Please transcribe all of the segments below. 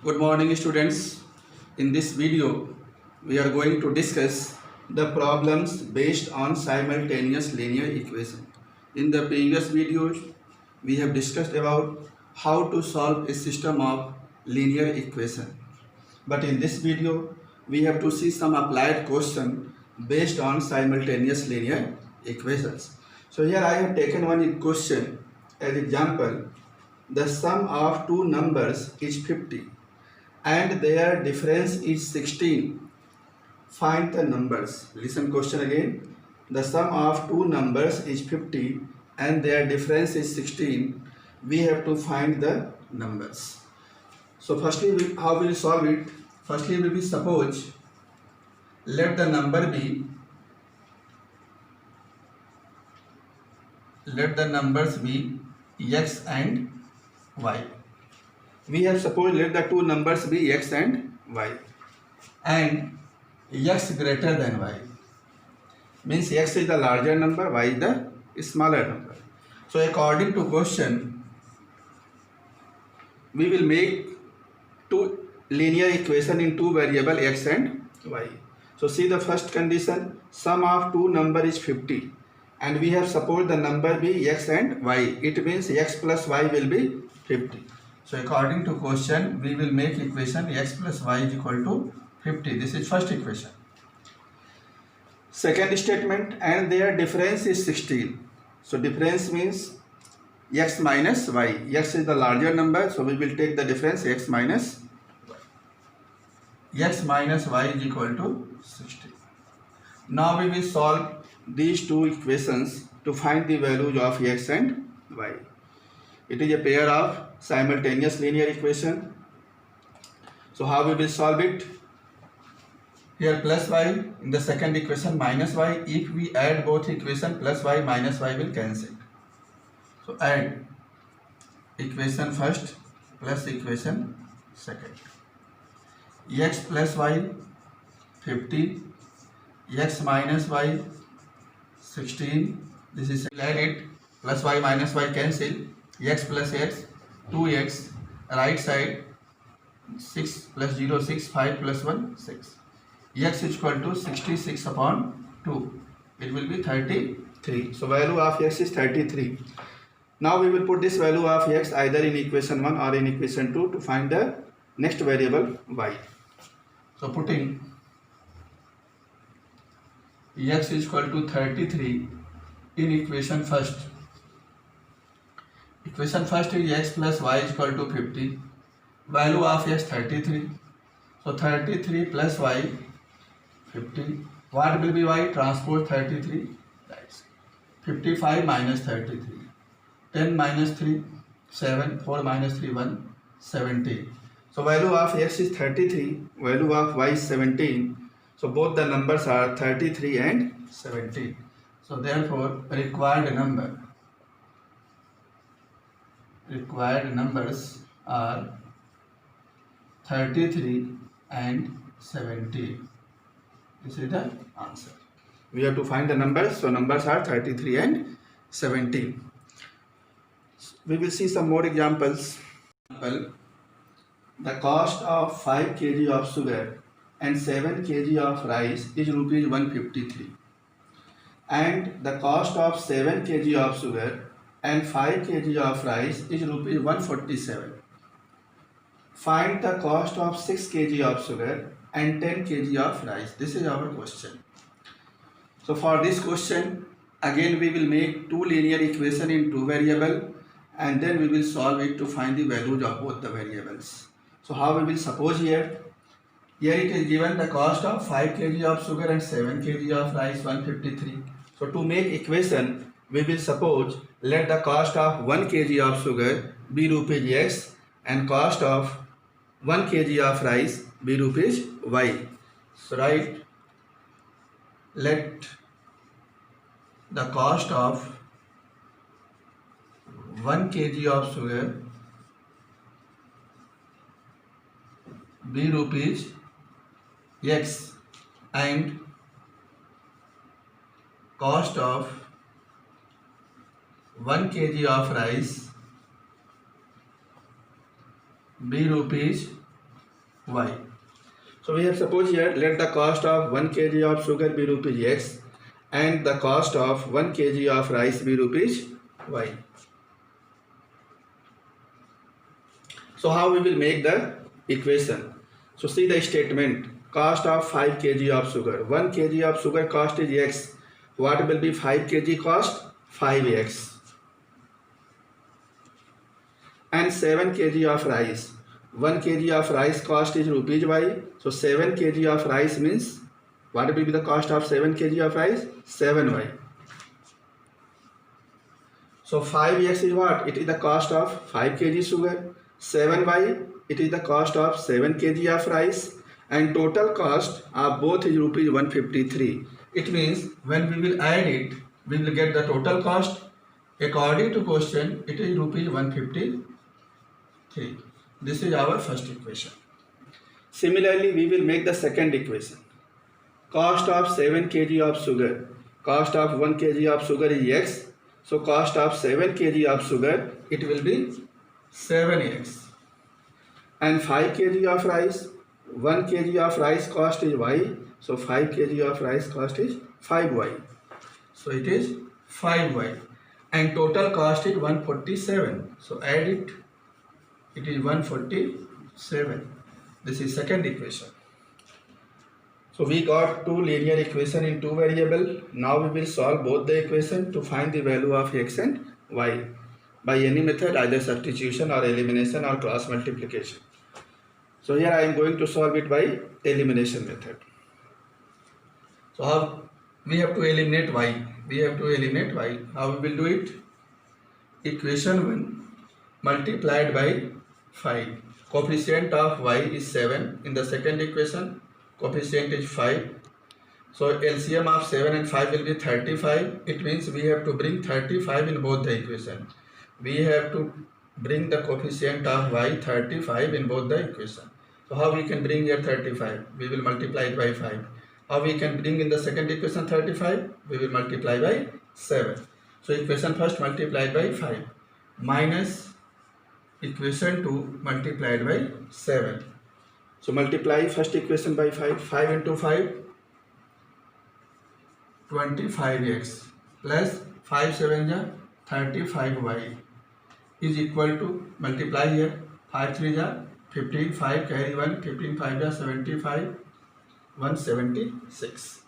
Good morning students. In this video we are going to discuss the problems based on simultaneous linear equation. In the previous videos we have discussed about how to solve a system of linear equation. But in this video we have to see some applied question based on simultaneous linear equations. So here I have taken one question as example. The sum of two numbers is 50 and their difference is 16. Find the numbers. Listen question again. The sum of two numbers is 50 and their difference is 16. We have to find the numbers. So firstly, how will we solve it? Firstly, we will suppose let the numbers be x and y. We have supposed let the two numbers be x and y, and x greater than y means x is the larger number, y is the smaller number. So according to question we will make two linear equation in two variable x and y. So see the first condition, sum of two number is 50 and we have supposed the number be x and y. It means x plus y will be 50. So according to question we will make equation x plus y is equal to 50. This is first equation. Second statement, and their difference is 16. So difference means x minus y. X is the larger number, so we will take the difference x minus y. X minus y is equal to 16. Now we will solve these two equations to find the values of x and y. It is a pair of simultaneous linear equation. So how we will solve it? Here plus y, in the second equation minus y. If we add both equation, plus y minus y will cancel. So add equation first plus equation second. X plus y 50, x minus y 16. This is add it, plus y minus y cancel. X plus x 2x, right side 6 plus 0 6, 5 plus 1 6. X is equal to 66 upon 2. It will be 33. So value of x is 33. Now we will put this value of x either in equation 1 or in equation 2 to find the next variable y. So putting x is equal to 33 in equation first. Equation first is x plus y is equal to 50. Value of x 33. So 33 plus y 50. What will be y? Transpose 33. That's 55 minus 33. 10 minus 3 7. 4 minus 3 1. 17. So value of x is 33. Value of y is 17. So both the numbers are 33 and 17. So therefore required numbers are 33 and 17. This is the answer. We have to find the numbers. So numbers are 33 and 17. We will see some more examples. The cost of 5 kg of sugar and 7 kg of rice is rupees 153. And the cost of 7 kg of sugar and 5 kg of rice is rupees 147. Find the cost of 6 kg of sugar and 10 kg of rice. This is our question. So for this question, again we will make two linear equation in two variable and then we will solve it to find the values of both the variables. So how we will suppose here? Here it is given the cost of 5 kg of sugar and 7 kg of rice 153. So to make equation, we will suppose let the cost of 1 kg of sugar be rupees x and cost of 1 kg of rice be rupees y. So write let the cost of 1 kg of sugar be rupees x and cost of 1 kg of rice be rupees y. So we have suppose here, let the cost of 1 kg of sugar be rupees x and the cost of 1 kg of rice be rupees y. So how we will make the equation? So see the statement, cost of 5 kg of sugar. 1 kg of sugar cost is x. What will be 5 kg cost? 5x. And 7 kg of rice. 1 kg of rice cost is rupees y. So 7 kg of rice means, what will be the cost of 7 kg of rice? 7y. So 5x is what? It is the cost of 5 kg sugar. 7y, it is the cost of 7 kg of rice. And total cost of both is rupees 153. It means when we will add it, we will get the total cost. According to question, it is rupees 153. This is our first equation. Similarly, we will make the second equation. Cost of 7 kg of sugar. Cost of 1 kg of sugar is x. So cost of 7 kg of sugar, it will be 7x. And 5 kg of rice. 1 kg of rice cost is y. So 5 kg of rice cost is 5y. So it is 5y. And total cost is 147. So add it. It is 147. This is second equation. So we got two linear equation in two variable. Now we will solve both the equation to find the value of x and y by any method, either substitution or elimination or cross multiplication. So here I am going to solve it by elimination method. So how we have to eliminate y? We have to eliminate y. How we will do it? Equation 1 multiplied by 5. Coefficient of y is 7. In the second equation, coefficient is 5. So LCM of 7 and 5 will be 35. It means we have to bring 35 in both the equation. We have to bring the coefficient of y 35 in both the equation. So how we can bring here 35? We will multiply it by 5. How we can bring in the second equation 35? We will multiply by 7. So equation first multiplied by 5 minus equation 2 multiplied by 7. So multiply first equation by 5. 5 into 5, 25x plus 5 7 ja 35y is equal to, multiply here, 5 3 ja 15, 5 carry 1, 15 5 ja 75, 176.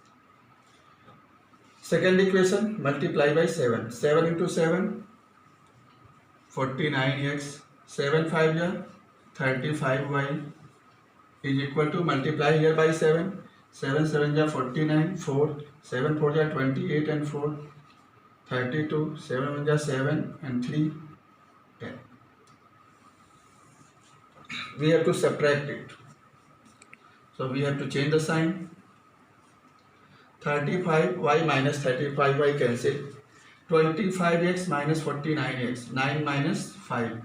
Second equation multiply by 7. 7 into 7, 49x, 7 5 ja 35y is equal to, multiply here by 7. 7 7 ja 49, 4, 7 4 ja 28 and 4, 32, 7 1 ja 7 and 3, 10. We have to subtract it. So we have to change the sign. 35y minus 35y cancel. 25x minus 49x. 9 minus 5.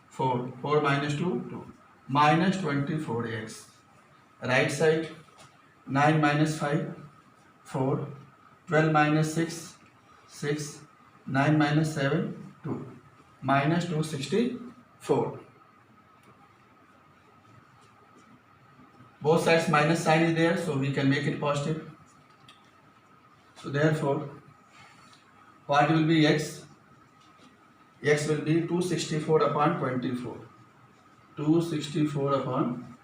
4. 4 minus 2. 2. Minus 24x. Right side. 9 minus 5. 4. 12 minus 6. 6. 9 minus 7. 2. Minus 264. Both sides minus sign is there, so we can make it positive. So therefore, what will be x? X will be 264 upon 24. 264 upon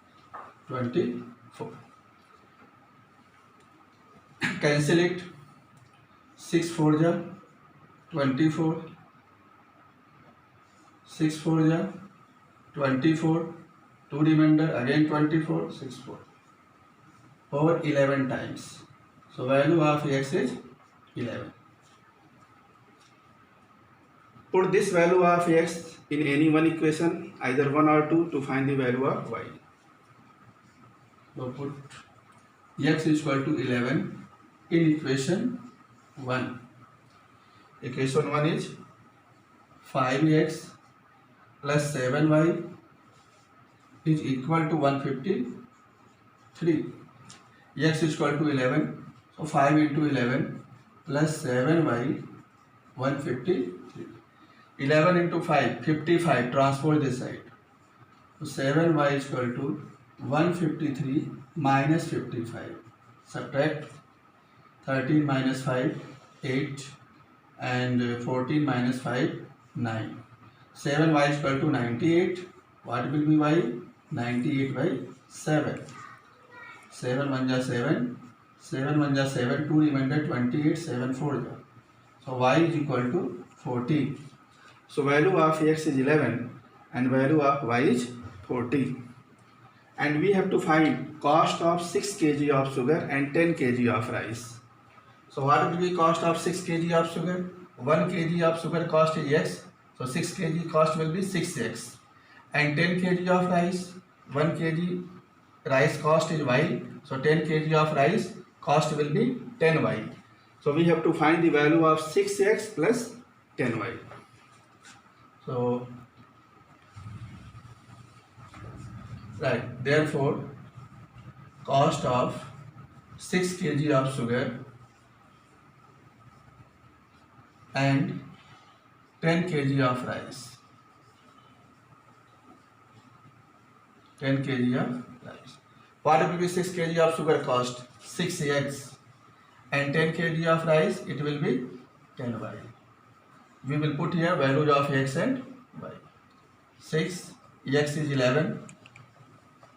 24. Cancel it. 6 4 ja 24. 6 4 ja 24. 2 remainder, again 24, 64 over 11 times. So value of x is 11. Put this value of x in any one equation, either 1 or 2, to find the value of y. So put x is equal to 11 in equation 1. Equation 1 is 5x plus 7y is equal to 153. X is equal to 11. So 5 into 11 plus 7y 153. 11 into 5, 55. Transpose this side. So 7y is equal to 153 minus 55. Subtract 13 minus 5, 8, and 14 minus 5, 9. 7y is equal to 98. What will be y? 98 by 7. 7 1 ja 7. 7 1 ja 7. 2 remainder 28. 7 4 ja. So y is equal to 14. So value of x is 11 and value of y is 40. And we have to find cost of 6 kg of sugar and 10 kg of rice. So what will be cost of 6 kg of sugar? 1 kg of sugar cost is x. So 6 kg cost will be 6x. And 10 kg of rice, 1 kg rice cost is y. So 10 kg of rice cost will be 10y. So we have to find the value of 6x plus 10y. So right, therefore cost of 6 kg of sugar and 10 kg of rice. 10 kg of rice. What will be 6 kg of sugar cost? 6x. And 10 kg of rice, it will be 10y. We will put here values of x and y. 6, x is 11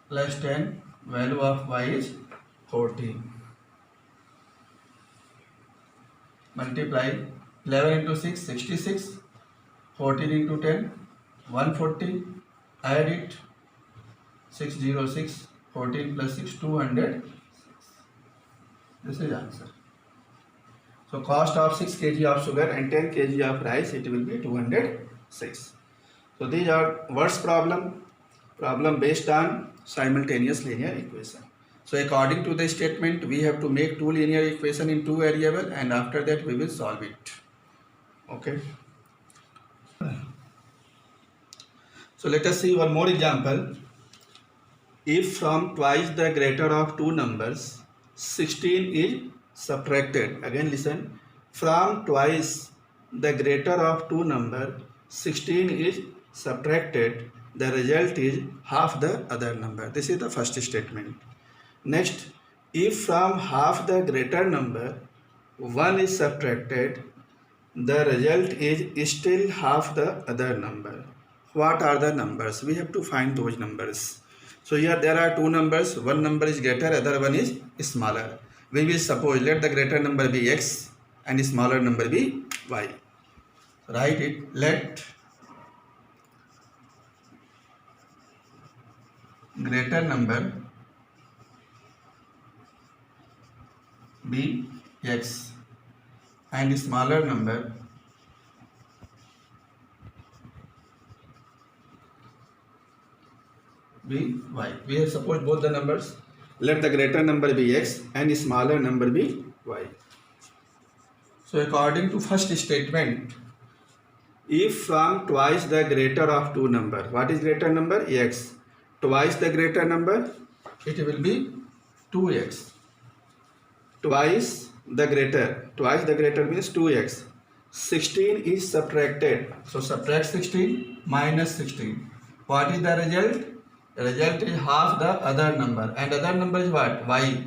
plus 10, value of y is 14. Multiply 11 into 6, 66. 14 into 10, 140. Add it, 606. 14 plus 6, 206. This is answer. So cost of 6 kg of sugar and 10 kg of rice, it will be 206. So these are words problem based on simultaneous linear equation. So according to the statement, we have to make two linear equation in two variable, and after that we will solve it. Okay. So let us see one more example. If from twice the greater of two numbers 16 is subtracted, again listen, from twice the greater of two number 16 is subtracted, the result is half the other number. This is the first statement. Next, if from half the greater number 1 is subtracted, the result is still half the other number. What are the numbers? We have to find those numbers. So here there are two numbers, one number is greater, other one is smaller. We will suppose let the greater number be x and smaller number be y. Write it, let greater number be x and smaller number be y. We have supposed both the numbers. Let the greater number be x and smaller number be y. So according to first statement, if from twice the greater of two number, what is greater number? X. Twice the greater number, it will be 2x. Twice the greater means 2x. 16 is subtracted. So subtract 16 minus 16. What is the result? The result is half the other number, and other number is what? Y.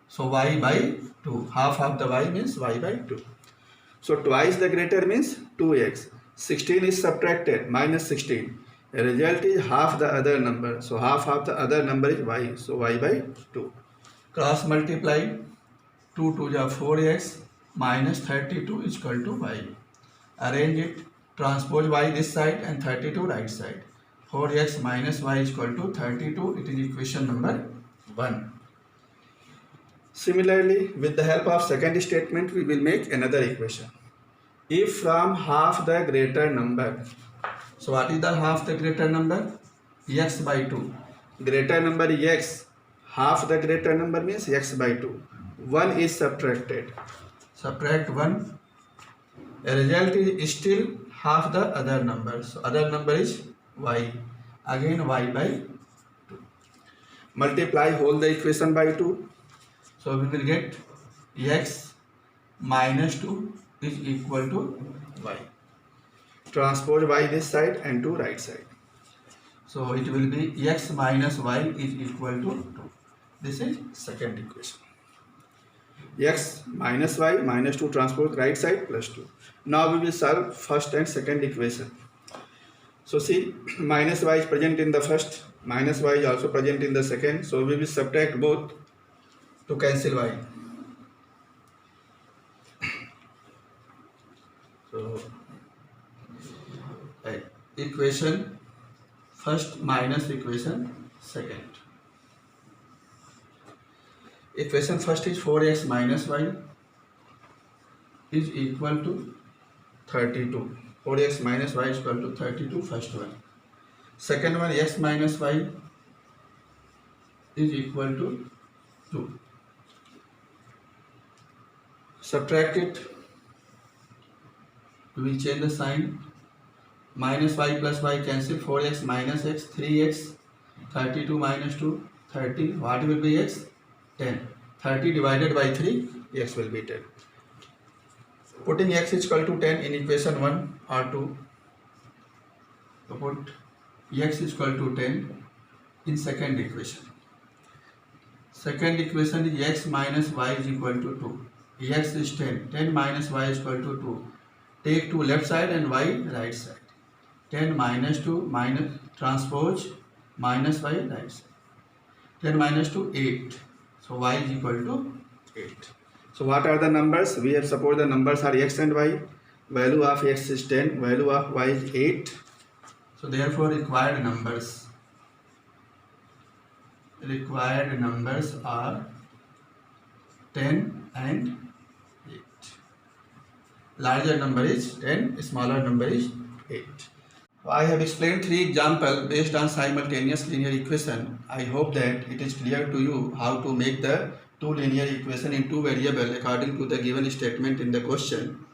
So y by 2. Half of the y means y by 2. So twice the greater means 2x. 16 is subtracted, minus 16. The result is half the other number. So half of the other number is y. So y by 2. Cross multiply. 2 2 is 4x minus 32 is equal to y. Arrange it. Transpose y this side and 32 right side. 4x minus y is equal to 32. It is equation number 1. Similarly, with the help of second statement, we will make another equation. If from half the greater number, so what is the half the greater number? X by 2. Greater number is x. Half the greater number means x by 2. 1 is subtracted. Subtract 1. The result is still half the other number. So other number is y. Again y by 2. Multiply whole the equation by 2. So we will get x minus 2 is equal to y. Transpose y this side and to right side. So it will be x minus y is equal to 2. This is second equation. X minus y minus 2 transpose right side plus 2. Now we will solve first and second equation. So see, minus y is present in the first, minus y is also present in the second. So we will subtract both to cancel y. So equation first minus equation second. Equation first is 4x minus y is equal to 32. 4x minus y is equal to 32, first one. Second one, x minus y is equal to 2. Subtract it. We will change the sign. Minus y plus y cancel. 4x minus x, 3x. 32 minus 2, 30. What will be x? 10. 30 divided by 3, x will be 10. Putting x is equal to 10 in equation 1 or 2. So put x is equal to 10 in second equation. Second equation is x minus y is equal to 2. X is 10. 10 minus y is equal to 2. Take 2 left side and y right side. 10 minus 2 minus transpose minus y right side. 10 minus 2, 8. So y is equal to 8. So what are the numbers? We have suppose the numbers are x and y. Value of x is 10. Value of y is 8. So therefore required numbers are 10 and 8. Larger number is 10, smaller number is 8. I have explained 3 examples based on simultaneous linear equation. I hope that it is clear to you how to make the 2 linear equation in 2 variables according to the given statement in the question.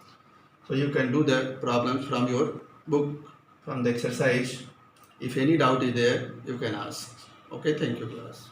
So you can do the problems from your book, from the exercise. If any doubt is there, you can ask. Okay, thank you class.